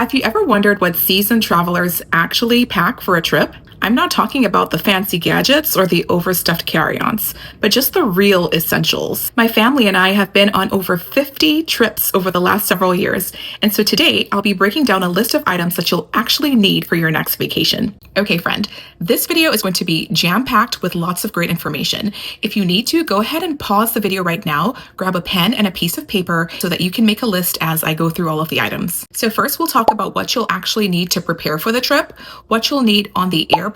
Have you ever wondered what seasoned travelers actually pack for a trip? I'm not talking about the fancy gadgets or the overstuffed carry-ons, but just the real essentials. My family and I have been on over 50 trips over the last several years, and so today I'll be breaking down a list of items that you'll actually need for your next vacation. Okay, friend, this video is going to be jam-packed with lots of great information. If you need to, go ahead and pause the video right now, grab a pen and a piece of paper so that you can make a list as I go through all of the items. So first we'll talk about what you'll actually need to prepare for the trip, what you'll need on the airport,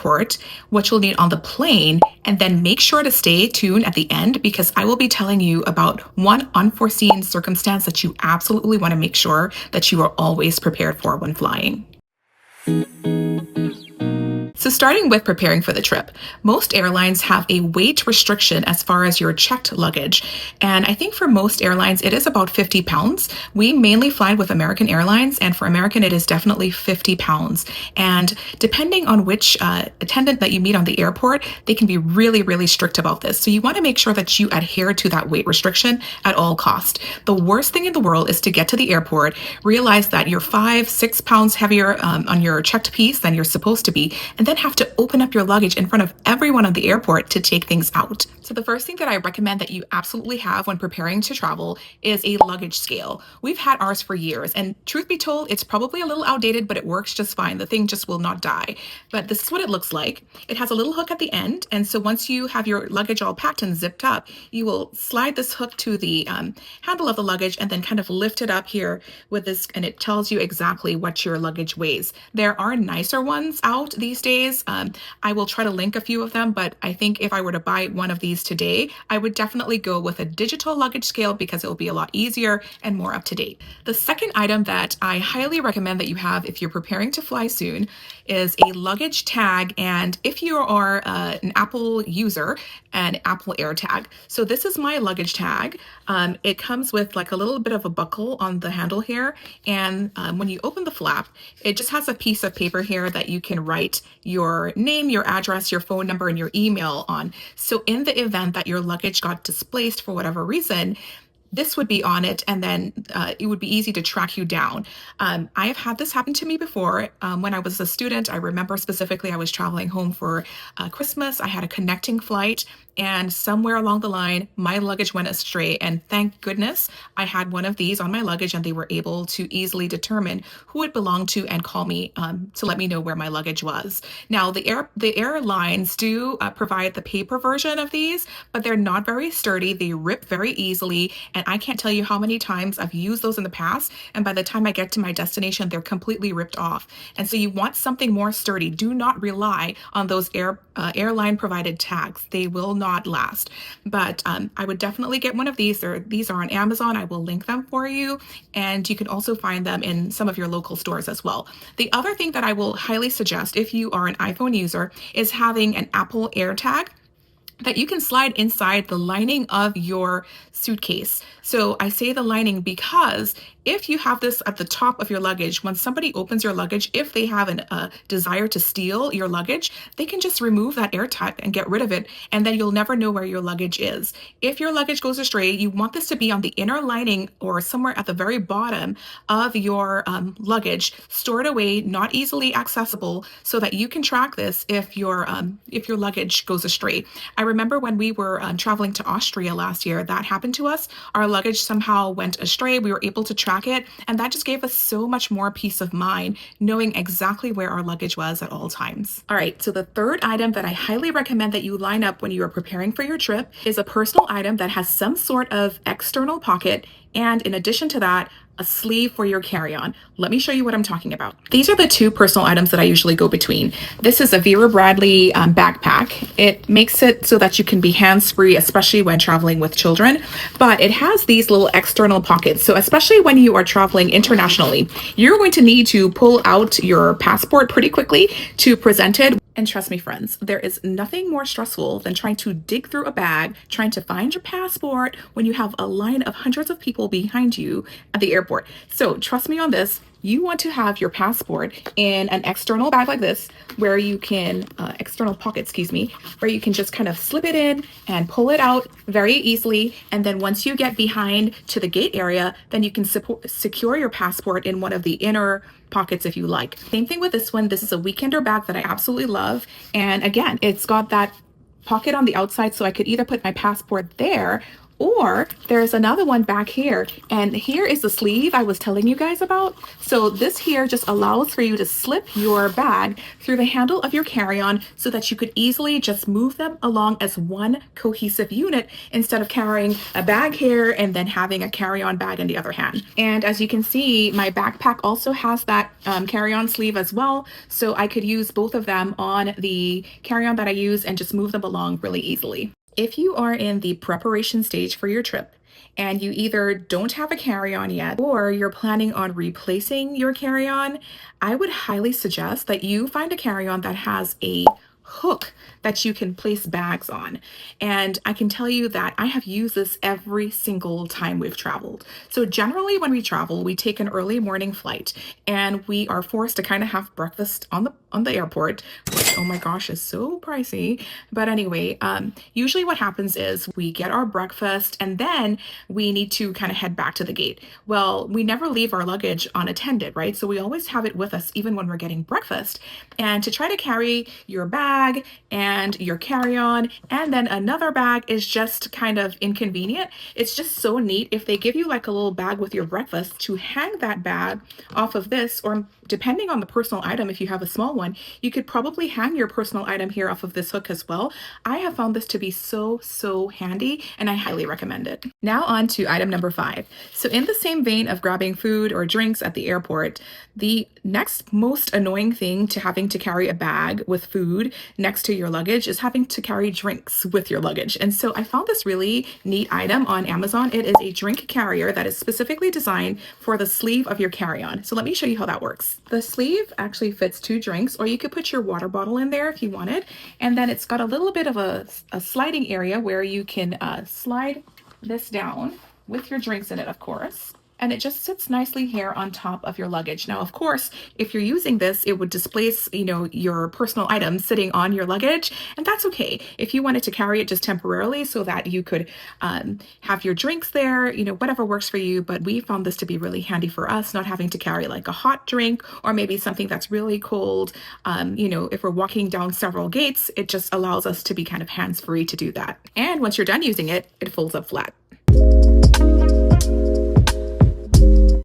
what you'll need on the plane, and then make sure to stay tuned at the end because I will be telling you about one unforeseen circumstance that you absolutely want to make sure that you are always prepared for when flying. So starting with preparing for the trip, most airlines have a weight restriction as far as your checked luggage. And I think for most airlines, it is about 50 pounds. We mainly fly with American Airlines, and for American, it is definitely 50 pounds. And depending on which attendant that you meet on the airport, they can be really, really strict about this. So you want to make sure that you adhere to that weight restriction at all cost. The worst thing in the world is to get to the airport, realize that you're 5-6 pounds heavier on your checked piece than you're supposed to be, and then have to open up your luggage in front of everyone at the airport to take things out. So the first thing that I recommend that you absolutely have when preparing to travel is a luggage scale. We've had ours for years, and truth be told, it's probably a little outdated, but it works just fine. The thing just will not die. But this is what it looks like. It has a little hook at the end, and so once you have your luggage all packed and zipped up, you will slide this hook to the handle of the luggage and then kind of lift it up here with this, and it tells you exactly what your luggage weighs. There are nicer ones out these days. I will try to link a few of them, but I think if I were to buy one of these today, I would definitely go with a digital luggage scale because it will be a lot easier and more up to date. The second item that I highly recommend that you have if you're preparing to fly soon is a luggage tag, and if you are an Apple user, an Apple AirTag. So this is my luggage tag. It comes with like a little bit of a buckle on the handle here, and when you open the flap, it just has a piece of paper here that you can write your name, your address, your phone number, and your email on. So in the event that your luggage got displaced for whatever reason, this would be on it, and then it would be easy to track you down. I have had this happen to me before. When I was a student, I remember specifically I was traveling home for Christmas. I had a connecting flight, and somewhere along the line, my luggage went astray. And thank goodness I had one of these on my luggage, and they were able to easily determine who it belonged to and call me to let me know where my luggage was. Now, the airlines do provide the paper version of these, but they're not very sturdy. They rip very easily. And I can't tell you how many times I've used those in the past, and by the time I get to my destination, they're completely ripped off. And so you want something more sturdy. Do not rely on those airline provided tags. They will not last. But I would definitely get one of these. These are on Amazon. I will link them for you, and you can also find them in some of your local stores as well. The other thing that I will highly suggest if you are an iPhone user is having an Apple AirTag that you can slide inside the lining of your suitcase. So I say the lining because if you have this at the top of your luggage, when somebody opens your luggage, if they have a desire to steal your luggage, they can just remove that AirTag and get rid of it, and then you'll never know where your luggage is. If your luggage goes astray, you want this to be on the inner lining or somewhere at the very bottom of your luggage, stored away, not easily accessible, so that you can track this if your luggage goes astray. I remember when we were traveling to Austria last year, that happened to us. Our luggage somehow went astray. We were able to track it, and that just gave us so much more peace of mind knowing exactly where our luggage was at all times. All right, so the third item that I highly recommend that you line up when you are preparing for your trip is a personal item that has some sort of external pocket, and in addition to that, a sleeve for your carry-on. Let me show you what I'm talking about. These are the two personal items that I usually go between. This is a Vera Bradley backpack. It makes it so that you can be hands-free, especially when traveling with children, but it has these little external pockets. So especially when you are traveling internationally, you're going to need to pull out your passport pretty quickly to present it. And trust me, friends, there is nothing more stressful than trying to dig through a bag, trying to find your passport when you have a line of hundreds of people behind you at the airport. So trust me on this. you want to have your passport in an external bag like this, where you can, external pocket, excuse me, where you can just kind of slip it in and pull it out very easily. And then once you get behind to the gate area, then you can secure your passport in one of the inner pockets if you like. Same thing with this one. This is a weekender bag that I absolutely love. And again, it's got that pocket on the outside, so I could either put my passport there, or there's another one back here, and here is the sleeve I was telling you guys about. So this here just allows for you to slip your bag through the handle of your carry-on so that you could easily just move them along as one cohesive unit instead of carrying a bag here and then having a carry-on bag in the other hand. And as you can see, my backpack also has that carry-on sleeve as well, so I could use both of them on the carry-on that I use and just move them along really easily. If you are in the preparation stage for your trip and you either don't have a carry-on yet or you're planning on replacing your carry-on, I would highly suggest that you find a carry-on that has a hook that you can place bags on. And I can tell you that I have used this every single time we've traveled. So generally when we travel, we take an early morning flight and we are forced to kind of have breakfast on the airport, which, oh my gosh, is so pricey. But anyway, usually what happens is we get our breakfast and then we need to kind of head back to the gate. Well, we never leave our luggage unattended, right? So we always have it with us even when we're getting breakfast. And to try to carry your bag and your carry-on and then another bag is just kind of inconvenient. It's just so neat if they give you like a little bag with your breakfast to hang that bag off of this, or depending on the personal item, if you have a small one, you could probably hang your personal item here off of this hook as well. I have found this to be so handy and I highly recommend it. Now on to item number 5. So in the same vein of grabbing food or drinks at the airport, the next most annoying thing to having to carry a bag with food next to your luggage is having to carry drinks with your luggage. And so I found this really neat item on Amazon. It is a drink carrier that is specifically designed for the sleeve of your carry-on. So let me show you how that works. The sleeve actually fits 2 drinks, or you could put your water bottle in there if you wanted. And then it's got a little bit of a sliding area where you can slide this down with your drinks in it, of course. And it just sits nicely here on top of your luggage. Now, of course, if you're using this, it would displace, your personal items sitting on your luggage, and that's okay. If you wanted to carry it just temporarily so that you could have your drinks there, whatever works for you. But we found this to be really handy for us, not having to carry like a hot drink or maybe something that's really cold. If we're walking down several gates, it just allows us to be kind of hands-free to do that. And once you're done using it, it folds up flat.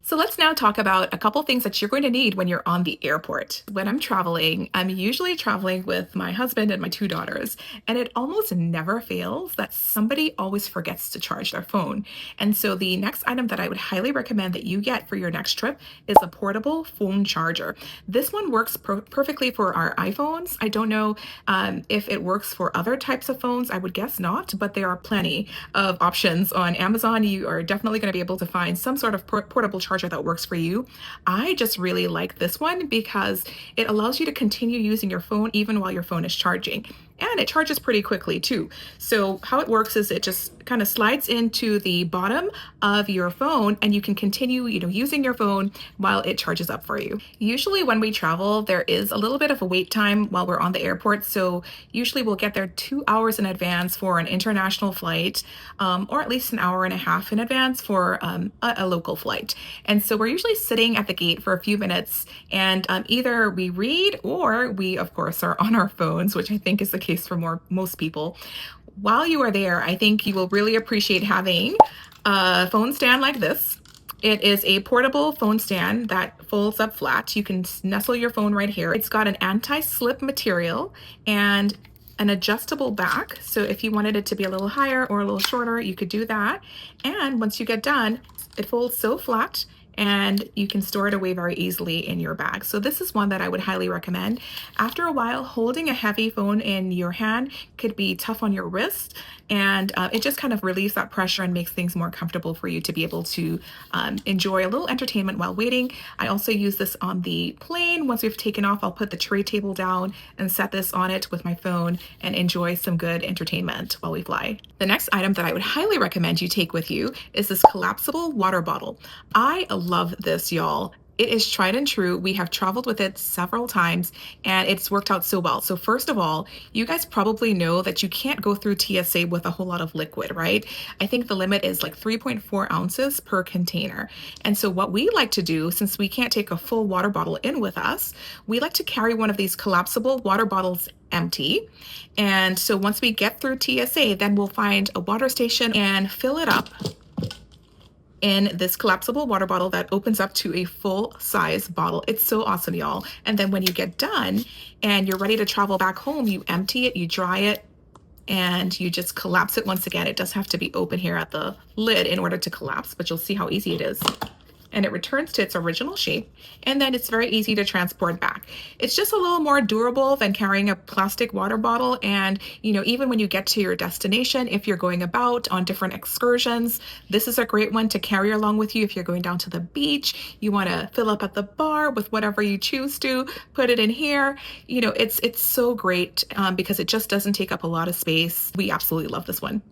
So let's now talk about a couple things that you're going to need when you're on the airport. When I'm traveling, I'm usually traveling with my husband and my 2 daughters, and it almost never fails that somebody always forgets to charge their phone. And so the next item that I would highly recommend that you get for your next trip is a portable phone charger. This one works perfectly for our iPhones. I don't know if it works for other types of phones. I would guess not, but there are plenty of options on Amazon. You are definitely going to be able to find some sort of portable charger that works for you. I just really like this one because it allows you to continue using your phone even while your phone is charging. And it charges pretty quickly too. So how it works is it just kind of slides into the bottom of your phone and you can continue, using your phone while it charges up for you. Usually when we travel, there is a little bit of a wait time while we're on the airport. So usually we'll get there 2 hours in advance for an international flight, or at least an hour and a half in advance for a local flight. And so we're usually sitting at the gate for a few minutes and either we read or we, of course, are on our phones, which I think is the case for most people. While you are there, I think you will really appreciate having a phone stand like this. It is a portable phone stand that folds up flat. You can nestle your phone right here. It's got an anti-slip material and an adjustable back. So if you wanted it to be a little higher or a little shorter, you could do that. And once you get done, it folds so flat and you can store it away very easily in your bag. So this is one that I would highly recommend. After a while, holding a heavy phone in your hand could be tough on your wrist, and it just kind of relieves that pressure and makes things more comfortable for you to be able to enjoy a little entertainment while waiting. I also use this on the plane. Once we've taken off, I'll put the tray table down and set this on it with my phone and enjoy some good entertainment while we fly. The next item that I would highly recommend you take with you is this collapsible water bottle. I love this, y'all. It is tried and true. We have traveled with it several times and it's worked out so well. So, first of all, you guys probably know that you can't go through TSA with a whole lot of liquid, right? I think the limit is like 3.4 ounces per container. And so, what we like to do, since we can't take a full water bottle in with us, we like to carry one of these collapsible water bottles empty. And so, once we get through TSA, then we'll find a water station and fill it up in this collapsible water bottle that opens up to a full size bottle. It's so awesome, y'all. And then when you get done and you're ready to travel back home, you empty it, you dry it, and you just collapse it once again. It does have to be open here at the lid in order to collapse, but you'll see how easy it is. And it returns to its original shape, and then it's very easy to transport back. It's just a little more durable than carrying a plastic water bottle, and even when you get to your destination, if you're going about on different excursions, this is a great one to carry along with you. If you're going down to the beach, you want to fill up at the bar with whatever you choose to, put it in here. It's so great because it just doesn't take up a lot of space. We absolutely love this one.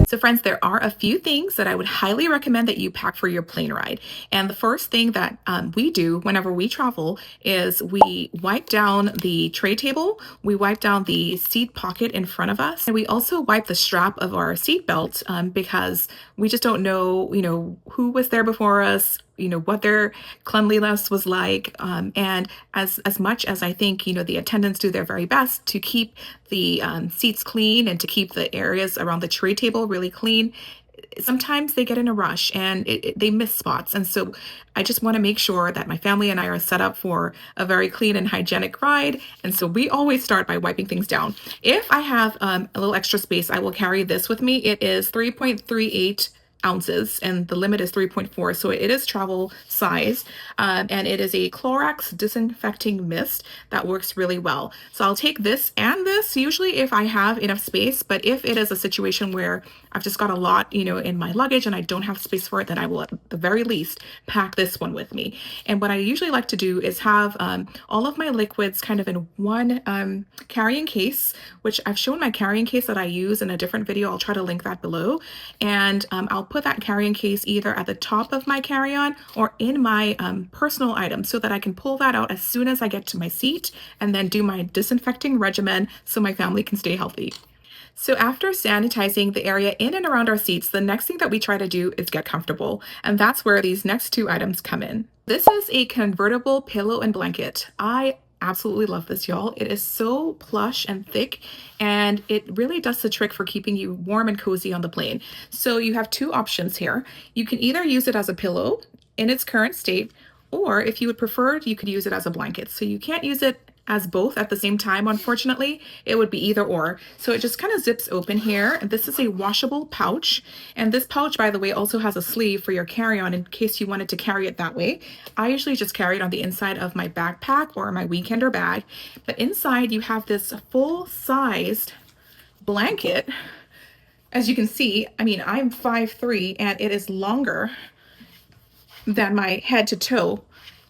So friends, there are a few things that I would highly recommend that you pack for your plane ride. And the first thing that we do whenever we travel is we wipe down the tray table, we wipe down the seat pocket in front of us, and we also wipe the strap of our seat belt because we just don't know, who was there before us, what their cleanliness was like. And as much as I think, the attendants do their very best to keep the seats clean and to keep the areas around the tray table really clean, sometimes they get in a rush and they miss spots. And so I just want to make sure that my family and I are set up for a very clean and hygienic ride. And so we always start by wiping things down. If I have a little extra space, I will carry this with me. It is 3.38 ounces and the limit is 3.4, so it is travel size, and it is a Clorox disinfecting mist that works really well. So I'll take this and this usually if I have enough space, but if it is a situation where I've just got a lot in my luggage and I don't have space for it, then I will at the very least pack this one with me. And what I usually like to do is have all of my liquids kind of in one carrying case, which I've shown my carrying case that I use in a different video. I'll try to link that below. And I'll put that carrying case either at the top of my carry-on or in my personal items so that I can pull that out as soon as I get to my seat and then do my disinfecting regimen so my family can stay healthy. So after sanitizing the area in and around our seats, the next thing that we try to do is get comfortable. And that's where these next two items come in. This is a convertible pillow and blanket. I absolutely love this, y'all. It is so plush and thick, and it really does the trick for keeping you warm and cozy on the plane. So you have two options here. You can either use it as a pillow in its current state, or if you would prefer, you could use it as a blanket. So you can't use it as both at the same time, unfortunately. It would be either or. So it just kind of zips open here. This is a washable pouch. And this pouch, by the way, also has a sleeve for your carry-on in case you wanted to carry it that way. I usually just carry it on the inside of my backpack or my weekender bag. But inside you have this full-sized blanket. As you can see, I'm 5'3" and it is longer than my head to toe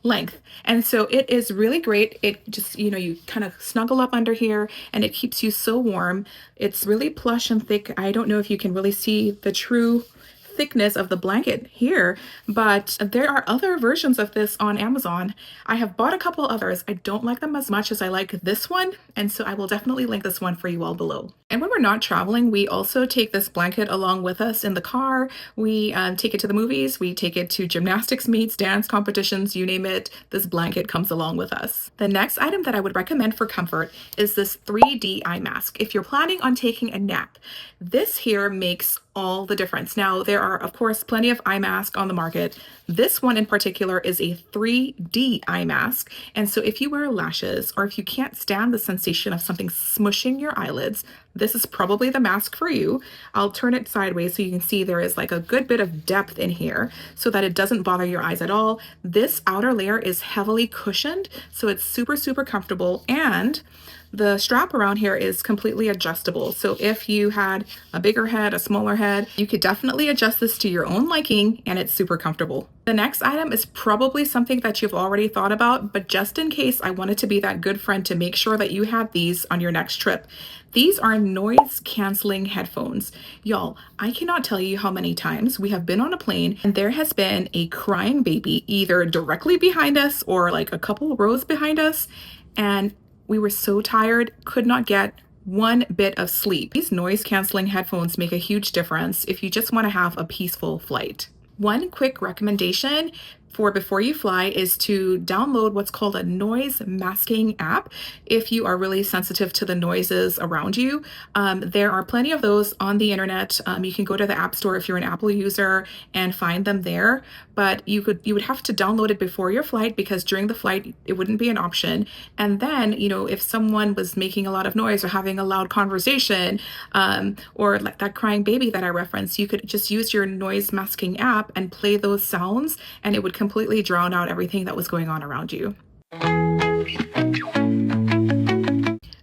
length. And so it is really great. It just, you kind of snuggle up under here and it keeps you so warm. It's really plush and thick. I don't know if you can really see the true thickness of the blanket here, but there are other versions of this on Amazon. I have bought a couple others. I don't like them as much as I like this one, and so I will definitely link this one for you all below. And when we're not traveling, we also take this blanket along with us in the car. We take it to the movies, we take it to gymnastics meets, dance competitions, you name it, this blanket comes along with us. The next item that I would recommend for comfort is this 3D eye mask. If you're planning on taking a nap, this here makes all the difference. Now, there are, of course, plenty of eye masks on the market. This one in particular is a 3D eye mask. And so if you wear lashes or if you can't stand the sensation of something smushing your eyelids, this is probably the mask for you. I'll turn it sideways so you can see there is like a good bit of depth in here so that it doesn't bother your eyes at all. This outer layer is heavily cushioned, so it's super, super comfortable. And The strap around here is completely adjustable. So if you had a bigger head, a smaller head, you could definitely adjust this to your own liking, and it's super comfortable. The next item is probably something that you've already thought about, but just in case, I wanted to be that good friend to make sure that you have these on your next trip. These are noise canceling headphones. Y'all, I cannot tell you how many times we have been on a plane and there has been a crying baby either directly behind us or like a couple rows behind us, and we were so tired, could not get one bit of sleep. These noise canceling headphones make a huge difference if you just want to have a peaceful flight. One quick recommendation for before you fly is to download what's called a noise masking app if you are really sensitive to the noises around you. There are plenty of those on the internet. You can go to the App Store if you're an Apple user and find them there, but you would have to download it before your flight because during the flight it wouldn't be an option. And then, if someone was making a lot of noise or having a loud conversation, or like that crying baby that I referenced, you could just use your noise masking app and play those sounds, and it would completely drown out everything that was going on around you.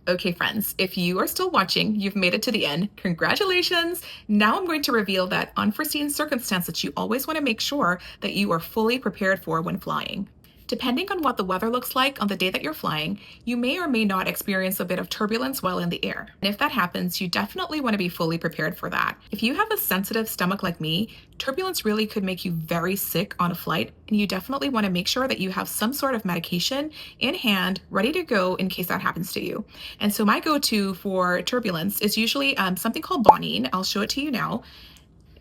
Okay, friends, if you are still watching, you've made it to the end. Congratulations! Now I'm going to reveal that unforeseen circumstance that you always want to make sure that you are fully prepared for when flying. Depending on what the weather looks like on the day that you're flying, you may or may not experience a bit of turbulence while in the air. And if that happens, you definitely want to be fully prepared for that. If you have a sensitive stomach like me, turbulence really could make you very sick on a flight, and you definitely want to make sure that you have some sort of medication in hand, ready to go in case that happens to you. And so my go-to for turbulence is usually something called Bonine. I'll show it to you now.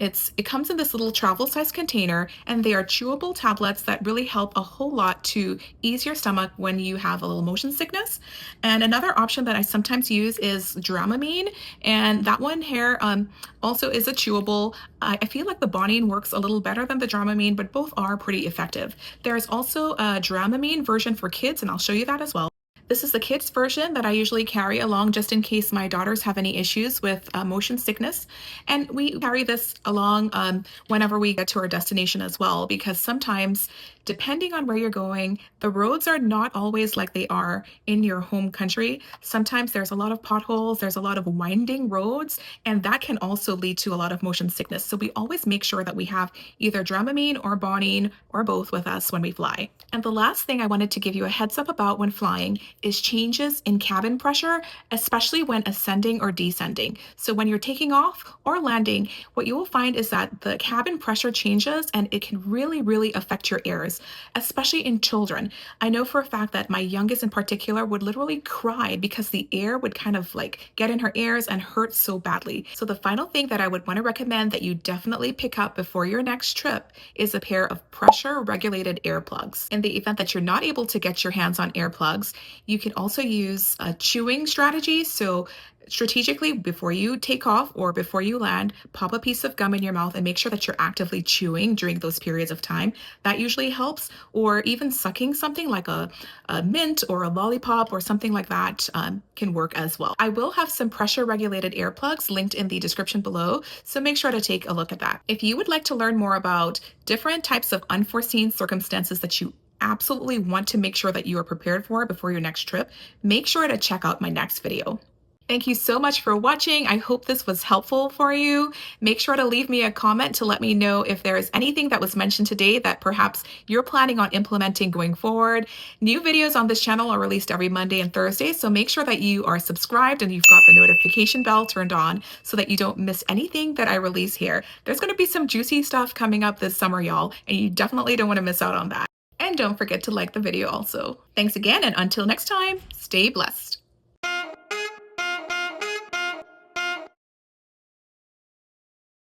It comes in this little travel size container, and they are chewable tablets that really help a whole lot to ease your stomach when you have a little motion sickness. And another option that I sometimes use is Dramamine, and that one here also is a chewable. I feel like the Bonine works a little better than the Dramamine, but both are pretty effective. There's also a Dramamine version for kids, and I'll show you that as well. This is the kids version that I usually carry along just in case my daughters have any issues with motion sickness. And we carry this along whenever we get to our destination as well, because sometimes, depending on where you're going, the roads are not always like they are in your home country. Sometimes there's a lot of potholes, there's a lot of winding roads, and that can also lead to a lot of motion sickness. So we always make sure that we have either Dramamine or Bonine or both with us when we fly. And the last thing I wanted to give you a heads up about when flying is changes in cabin pressure, especially when ascending or descending. So when you're taking off or landing, what you will find is that the cabin pressure changes, and it can really, really affect your ears, especially in children. I know for a fact that my youngest in particular would literally cry because the air would kind of like get in her ears and hurt so badly. So the final thing that I would want to recommend that you definitely pick up before your next trip is a pair of pressure regulated earplugs. In the event that you're not able to get your hands on earplugs, you can also use a chewing strategy. So strategically, before you take off or before you land, pop a piece of gum in your mouth and make sure that you're actively chewing during those periods of time. That usually helps. Or even sucking something like a mint or a lollipop or something like that can work as well. I will have some pressure regulated earplugs linked in the description below, so make sure to take a look at that. If you would like to learn more about different types of unforeseen circumstances that you absolutely want to make sure that you are prepared for before your next trip, make sure to check out my next video. Thank you so much for watching. I hope this was helpful for you. Make sure to leave me a comment to let me know if there is anything that was mentioned today that perhaps you're planning on implementing going forward. New videos on this channel are released every Monday and Thursday, so make sure that you are subscribed and you've got the notification bell turned on so that you don't miss anything that I release here. There's going to be some juicy stuff coming up this summer, y'all, and you definitely don't want to miss out on that. And don't forget to like the video also. Thanks again, and until next time, stay blessed.